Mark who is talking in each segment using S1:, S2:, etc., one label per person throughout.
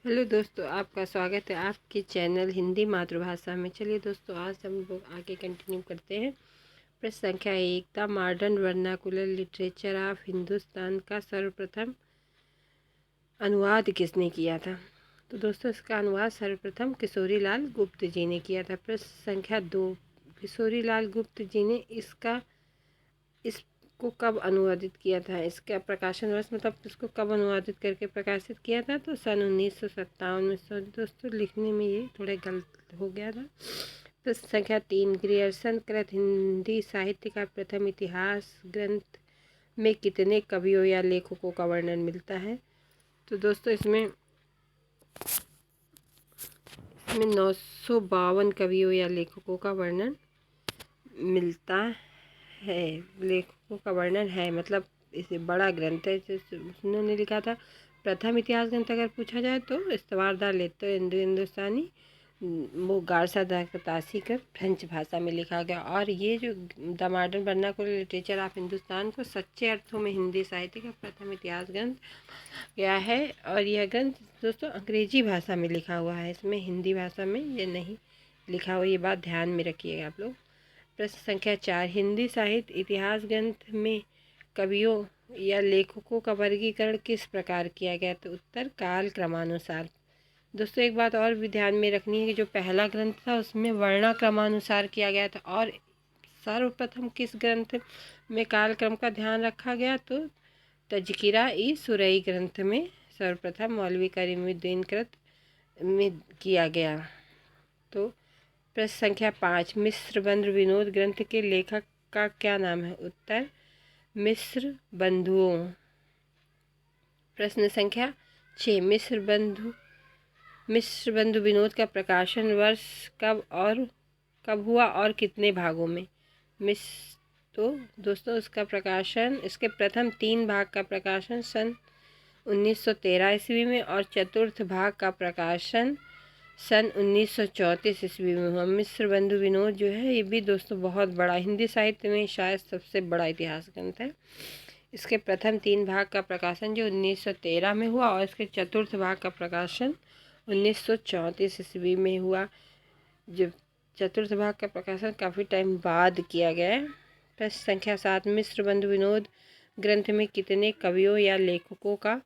S1: Hello दोस्तों, आपका स्वागत है आपके चैनल हिंदी मातृभाषा में। चलिए दोस्तों, आज हम लोग आगे कंटिन्यू करते हैं। प्रश्न संख्या 1, the modern vernacular literature of Hindustan का सर्वप्रथम अनुवाद किसने किया था? तो दोस्तों, इसका अनुवाद सर्वप्रथम किशोरी लाल गुप्त जी ने किया था। प्रश्न संख्या 2, किशोरी लाल गुप्त जी ने इसको कब अनुवादित किया था? इसका प्रकाशन वर्ष मतलब इसको कब अनुवादित करके प्रकाशित किया था? तो सन 1957 में। सॉरी दोस्तों, लिखने में ये थोड़ा गलत हो गया था। प्रश्न संख्या 3, ग्रियर्सन कृत हिंदी साहित्य का प्रथम इतिहास ग्रंथ में कितने कवियों या लेखकों का वर्णन मिलता है? तो दोस्तों, इसमें 952 कवियों या लेखकों का वर्णन मिलता है। लेखकों का वर्णन है मतलब इसे बड़ा ग्रंथ है। उन्होंने लिखा था प्रथम इतिहास ग्रंथ अगर पूछा जाए तो इस्तवारदार लेतो हिंदुस्तानी वो गारसा तासी कर फ्रेंच भाषा में लिखा गया। और ये जो the modern vernacular literature of Hindustan को सच्चे अर्थों में हिंदी साहित्य का प्रथम इतिहास ग्रंथ गया है। और यह ग्रंथ दोस्तों अंग्रेजी भाषा में लिखा हुआ है, इसमें हिंदी भाषा में ये नहीं लिखा हुआ। ये बात ध्यान में रखिएगा आप लोग। प्रश्न संख्या 4, हिंदी साहित्य इतिहास ग्रंथ में कवियों या लेखकों का वर्गीकरण किस प्रकार किया गया? तो उत्तर काल क्रमानुसार। दोस्तों, एक बात और भी ध्यान में रखनी है कि जो पहला ग्रंथ था उसमें वर्णाक्रमानुसार किया गया था, और सर्वप्रथम किस ग्रंथ में कालक्रम का ध्यान रखा गया? तो तज़किरा ई सुरई ग्रंथ में सर्वप्रथम मौलवी करीमुद्दीन कृत में किया गया। तो प्रश्न संख्या 5, मिस्र बंधु विनोद ग्रंथ के लेखक का क्या नाम है? उत्तर मिस्र बंधुओं। प्रश्न संख्या 6, मिस्र बंधु विनोद का प्रकाशन वर्ष कब हुआ और कितने भागों में? तो दोस्तों, इसके प्रथम 3 भाग का प्रकाशन सन 1913 ईस्वी में और चतुर्थ भाग का प्रकाशन सन 1934 ईस्वी में हुआ। मिस्र बंधु विनोद जो है ये भी दोस्तों बहुत बड़ा, हिंदी साहित्य में शायद सबसे बड़ा इतिहास ग्रंथ है। इसके प्रथम 3 भाग का प्रकाशन जो 1913 में हुआ और इसके चतुर्थ भाग का प्रकाशन 1934 ईस्वी में हुआ। जो चतुर्थ भाग का प्रकाशन काफ़ी टाइम बाद किया गया है। प्रश्न संख्या 7, मिस्र बंधु विनोद ग्रंथ में कितने कवियों या लेखकों का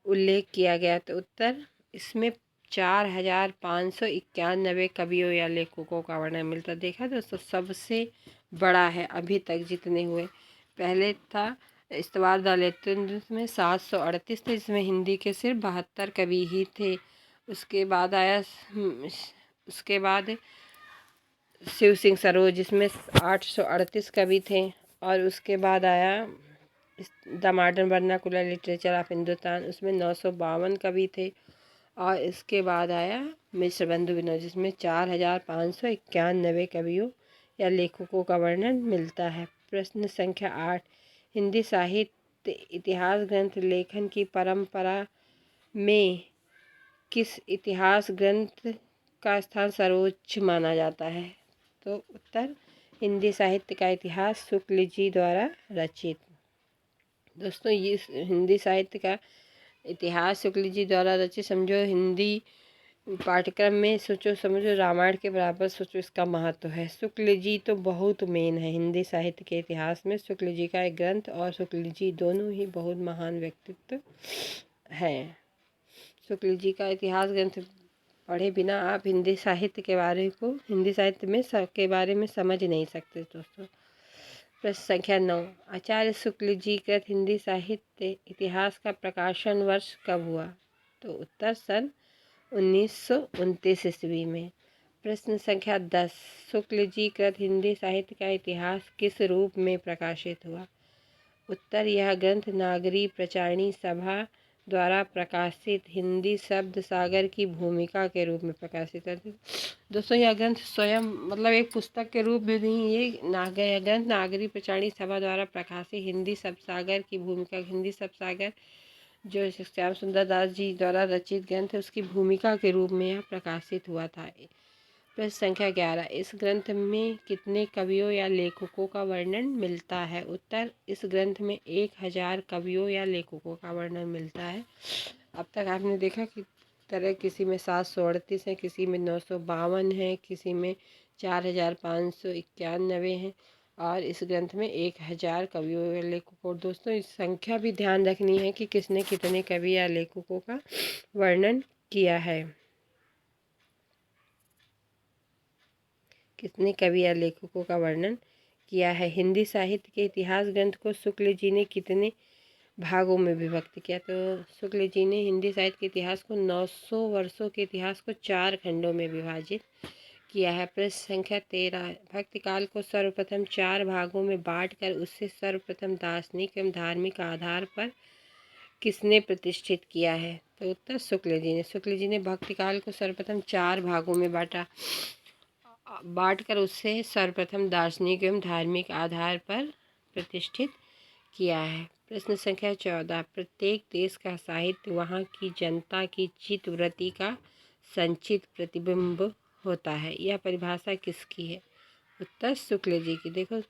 S1: उल्लेख किया गया? तो उत्तर इसमें 4591 कवियों या लेखकों का वर्णन मिलता। देखा दोस्तों, सबसे बड़ा है अभी तक जितने हुए। पहले था इस्तवार दालेतुन में 738 थे, जिसमें हिंदी के सिर्फ 72 कवि ही थे। उसके बाद शिव सिंह सरोज जिसमें 838 कवि थे। और उसके बाद आया the modern vernacular literature of Hindustan, उसमें 952 कवि थे। और इसके बाद आया मिस्र बंधु विनोद जिसमें 4591 कवियों या लेखकों का वर्णन मिलता है। प्रश्न संख्या 8, हिंदी साहित्य इतिहास ग्रंथ लेखन की परंपरा में किस इतिहास ग्रंथ का स्थान सर्वोच्च माना जाता है? तो उत्तर हिंदी साहित्य का इतिहास शुक्ल जी द्वारा रचित। दोस्तों, ये हिंदी साहित्य का इतिहास शुक्ल जी द्वारा रचित समझो हिंदी पाठ्यक्रम में सोचो समझो रामायण के बराबर सोचो इसका महत्व है। शुक्ल जी तो बहुत मेन है हिंदी साहित्य के इतिहास में। शुक्ल जी का एक ग्रंथ और शुक्ल जी दोनों ही बहुत महान व्यक्तित्व हैं। शुक्ल जी का इतिहास ग्रंथ पढ़े बिना आप हिंदी साहित्य के बारे में समझ नहीं सकते दोस्तों। प्रश्न संख्या 9, आचार्य शुक्ल जी कृत हिंदी साहित्य इतिहास का प्रकाशन वर्ष कब हुआ? तो उत्तर सन 1929 ईस्वी में। प्रश्न संख्या 10, शुक्ल जी कृत हिंदी साहित्य का इतिहास किस रूप में प्रकाशित हुआ? उत्तर यह ग्रंथ नागरी प्रचारणी सभा द्वारा प्रकाशित हिंदी शब्द सागर की भूमिका के रूप में प्रकाशित है। दोस्तों, यह ग्रंथ स्वयं मतलब एक पुस्तक के रूप में नहीं, यह ग्रंथ नागरी प्रचारणी सभा द्वारा प्रकाशित हिंदी शब्द सागर की भूमिका, हिंदी शब्द सागर जो श्याम सुंदर दास जी द्वारा रचित ग्रंथ है उसकी भूमिका के रूप में यह प्रकाशित हुआ था। प्रश्न संख्या 11, इस ग्रंथ में कितने कवियों या लेखकों का वर्णन मिलता है? उत्तर इस ग्रंथ में 1000 कवियों या लेखकों का वर्णन मिलता है। अब तक आपने देखा कि तरह किसी में 738 है, किसी में 952 है, किसी में 4591 हैं और इस ग्रंथ में 1000 कवियों या लेखकों। और दोस्तों इस संख्या भी ध्यान रखनी है कि किसने कितने कवि या लेखकों का वर्णन किया है। कितने कवि या लेखकों का वर्णन किया है। हिंदी साहित्य के इतिहास ग्रंथ को शुक्ल जी ने कितने भागों में विभक्त किया? तो शुक्ल जी ने हिंदी साहित्य के इतिहास को 900 वर्षों के इतिहास को 4 खंडों में विभाजित किया है। प्रश्न संख्या 13, भक्ति काल को सर्वप्रथम 4 भागों में बांटकर उससे सर्वप्रथम दार्शनिक एवं धार्मिक आधार पर किसने प्रतिष्ठित किया है? तो उत्तर शुक्ल जी ने। शुक्ल जी ने भक्ति काल को सर्वप्रथम 4 भागों में बांटकर उससे सर्वप्रथम दार्शनिक एवं धार्मिक आधार पर प्रतिष्ठित किया है। प्रश्न संख्या 14, प्रत्येक देश का साहित्य वहाँ की जनता की चित्तवृत्ति का संचित प्रतिबिंब होता है। यह परिभाषा किसकी है? उत्तर शुक्ल जी की। देखो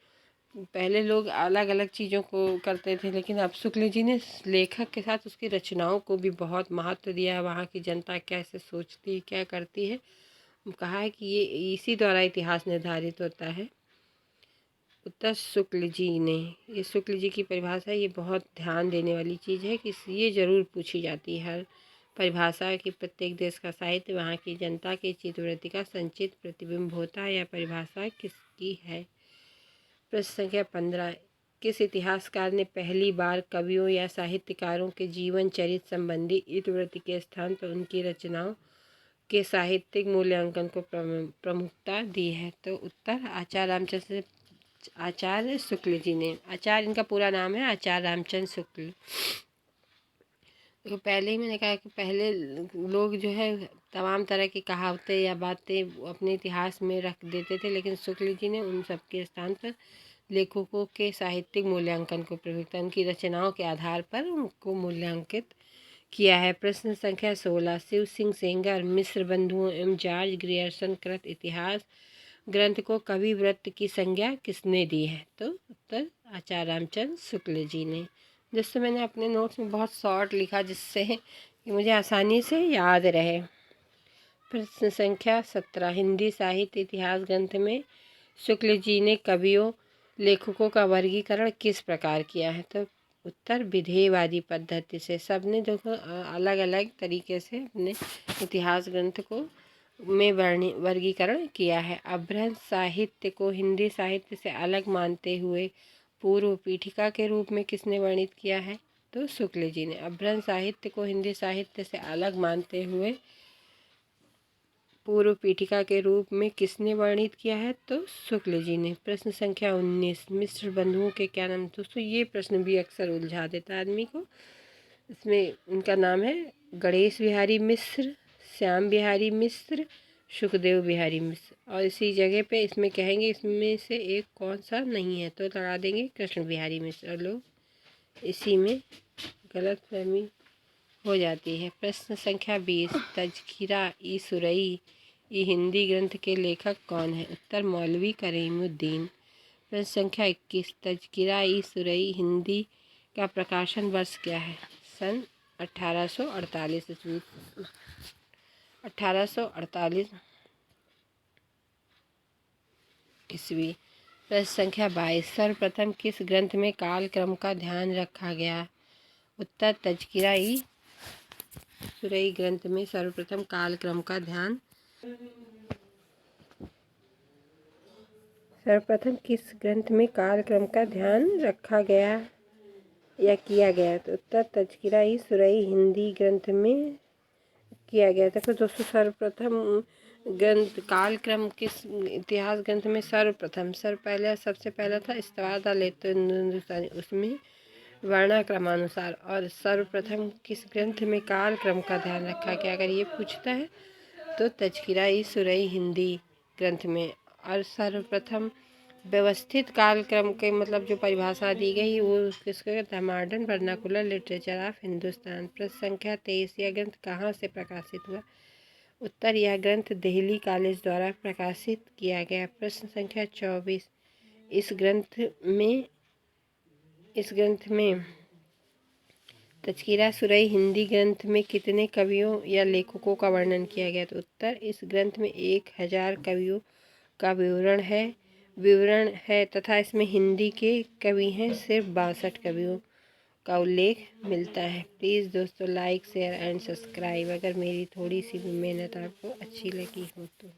S1: पहले लोग अलग अलग चीज़ों को करते थे, लेकिन अब शुक्ल जी ने लेखक के साथ उसकी रचनाओं को भी बहुत महत्व दिया है। वहाँ की जनता कैसे सोचती है, क्या करती है, कहा है कि ये इसी द्वारा इतिहास निर्धारित होता है। उत्तर शुक्ल जी ने। ये शुक्ल जी की परिभाषा ये बहुत ध्यान देने वाली चीज़ है कि ये ज़रूर पूछी जाती है हर परिभाषा कि प्रत्येक देश का साहित्य वहाँ की जनता की चित्तवृत्ति का संचित प्रतिबिंब होता है। यह परिभाषा किसकी है? प्रश्न संख्या 15, किस इतिहासकार ने पहली बार कवियों या साहित्यकारों के जीवन चरित्र संबंधी इतिवृत्ति के स्थान पर उनकी रचनाओं के साहित्यिक मूल्यांकन को प्रमुखता दी है? तो उत्तर आचार्य शुक्ल जी ने। आचार्य इनका पूरा नाम है आचार्य रामचंद्र शुक्ल। तो पहले ही मैंने कहा कि पहले लोग जो है तमाम तरह की कहावतें या बातें अपने इतिहास में रख देते थे, लेकिन शुक्ल जी ने उन सब के स्थान पर लेखकों के साहित्यिक मूल्यांकन को प्रमुखता, उनकी रचनाओं के आधार पर उनको मूल्यांकित किया है। प्रश्न संख्या 16, शिव सिंह सेंगर मिश्र बंधुओं एवं जॉर्ज ग्रियर्सन कृत इतिहास ग्रंथ को कवि वृत्त की संज्ञा किसने दी है? तो उत्तर आचार्य रामचंद्र शुक्ल जी ने। जिससे मैंने अपने नोट्स में बहुत शॉर्ट लिखा जिससे कि मुझे आसानी से याद रहे। प्रश्न संख्या 17, हिंदी साहित्य इतिहास ग्रंथ में शुक्ल जी ने कवियों लेखकों का वर्गीकरण किस प्रकार किया है? तो उत्तर विधेयवादी पद्धति से। सबने देखो अलग अलग तरीके से अपने इतिहास ग्रंथ को में वर्गीकरण किया है। अपभ्रंश साहित्य को हिंदी साहित्य से अलग मानते हुए पूर्व पीठिका के रूप में किसने वर्णित किया है? तो शुक्ल जी ने। अपभ्रंश साहित्य को हिंदी साहित्य से अलग मानते हुए पूर्व पीठिका के रूप में किसने वर्णित किया है? तो शुक्ल जी ने। प्रश्न संख्या 19, मिश्र बंधुओं के क्या नाम? दोस्तों ये प्रश्न भी अक्सर उलझा देता है आदमी को। इसमें उनका नाम है गणेश बिहारी मिश्र, श्याम बिहारी मिश्र, सुखदेव बिहारी मिश्र। और इसी जगह पे इसमें कहेंगे इसमें से एक कौन सा नहीं है, तो लगा देंगे कृष्ण बिहारी मिश्र। और लोग इसी में गलतफहमी हो जाती है। प्रश्न संख्या 20, तज़किरा ई सुरई ई हिंदी ग्रंथ के लेखक कौन है? उत्तर मौलवी करीमुद्दीन। प्रश्न संख्या 21, तज़किरा ई सुरई हिंदी का प्रकाशन वर्ष क्या है? सन 1848 ईस्वी। 1848 ईस्वी। प्रश्न संख्या 22, सर्वप्रथम किस ग्रंथ में कालक्रम का ध्यान रखा गया? उत्तर तज़किरा ई सुरई ग्रंथ में सर्वप्रथम कालक्रम का ध्यान सर्वप्रथम किस ग्रंथ में कालक्रम का ध्यान रखा गया या किया गया? तो उत्तर तज़किरा ई सुरई हिंदी ग्रंथ में किया गया था। फिर दोस्तों सर्वप्रथम ग्रंथ कालक्रम किस इतिहास ग्रंथ में सर्वप्रथम सबसे पहला था इस्तवाद लेतो हिंदुस्तानी, उसमें वर्णाक्रमानुसार। और सर्वप्रथम किस ग्रंथ में कालक्रम का ध्यान रखा गया अगर ये पूछता है तो तज़किरा ई सुरई हिंदी ग्रंथ में। और सर्वप्रथम व्यवस्थित कालक्रम के मतलब जो परिभाषा दी गई वो किसके? The modern vernacular literature of Hindustan. प्रश्न संख्या 23, यह ग्रंथ कहाँ से प्रकाशित हुआ? उत्तर यह ग्रंथ दिल्ली कॉलेज द्वारा प्रकाशित किया गया। प्रश्न संख्या 24, इस ग्रंथ में तज़किरा सुरई हिंदी ग्रंथ में कितने कवियों या लेखकों का वर्णन किया गया? तो उत्तर, इस ग्रंथ में 1000 कवियों का विवरण है तथा इसमें हिंदी के कवि हैं सिर्फ 62 कवियों का उल्लेख मिलता है। प्लीज़ दोस्तों लाइक शेयर एंड सब्सक्राइब अगर मेरी थोड़ी सी भी मेहनत आपको अच्छी लगी हो तो।